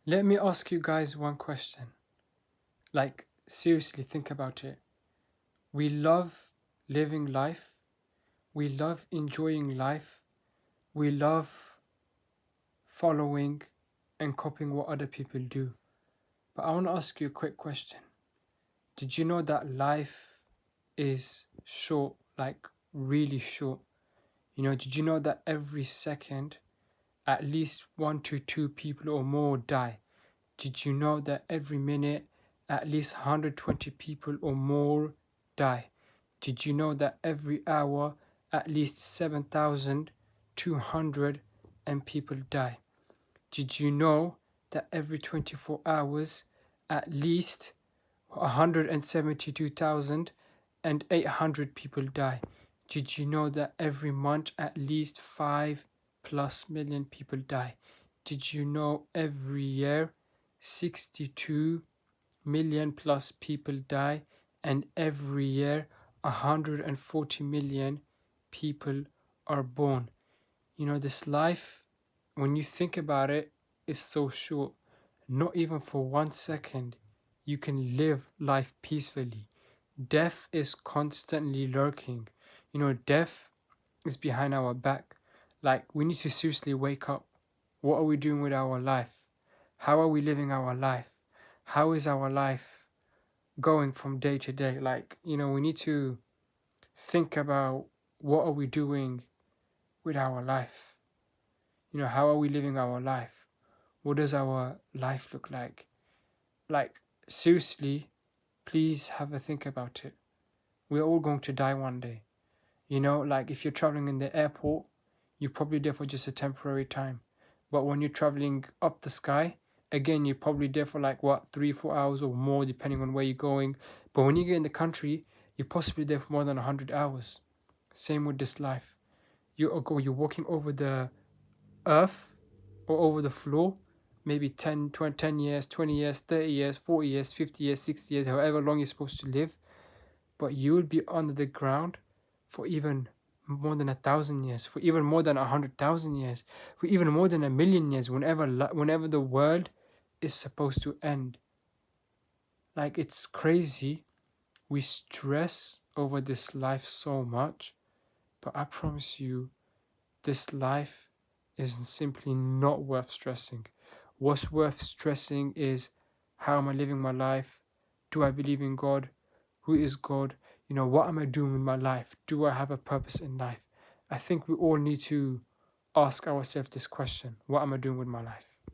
Let me ask you guys one question. Like, seriously, think about it. We love living life. We love enjoying life. We love following and copying what other people do. But I want to ask you a quick question. Did you know that life is short, like really short? Did you know that every second, at least 1 to 2 people or more die? Did you know that every minute, at least 120 people or more die? Did you know that every hour, at least 7,200 people die? Did you know that every 24 hours, at least 172,800 people die? Did you know that every month, at least 5+ million people die? Did you know every year, 62 million plus people die, and every year 140 million people are born? This life, when you think about it, is so short. Not even for 1 second you can live life peacefully. Death is constantly lurking. Death is behind our back. Like, we need to seriously wake up. What are we doing with our life? How are we living our life? How is our life going from day to day? Like, we need to think about what are we doing with our life? How are we living our life? What does our life look like? Like, seriously, please have a think about it. We're all going to die one day. Like, if you're traveling in the airport, you're probably there for just a temporary time. But when you're traveling up the sky, again, you're probably there for 3-4 hours or more, depending on where you're going. But when you get in the country, you're possibly there for more than 100 hours. Same with this life. You're walking over the earth or over the floor, maybe 10 years, 20 years, 30 years, 40 years, 50 years, 60 years, however long you're supposed to live. But you would be under the ground for even more than 1,000 years, for even more than 100,000 years, for even more than 1,000,000 years, whenever the world is supposed to end. Like, it's crazy. We stress over this life so much, but I promise you, this life is simply not worth stressing. What's worth stressing is, how am I living my life? Do I believe in God? Who is God? What am I doing with my life? Do I have a purpose in life? I think we all need to ask ourselves this question: what am I doing with my life?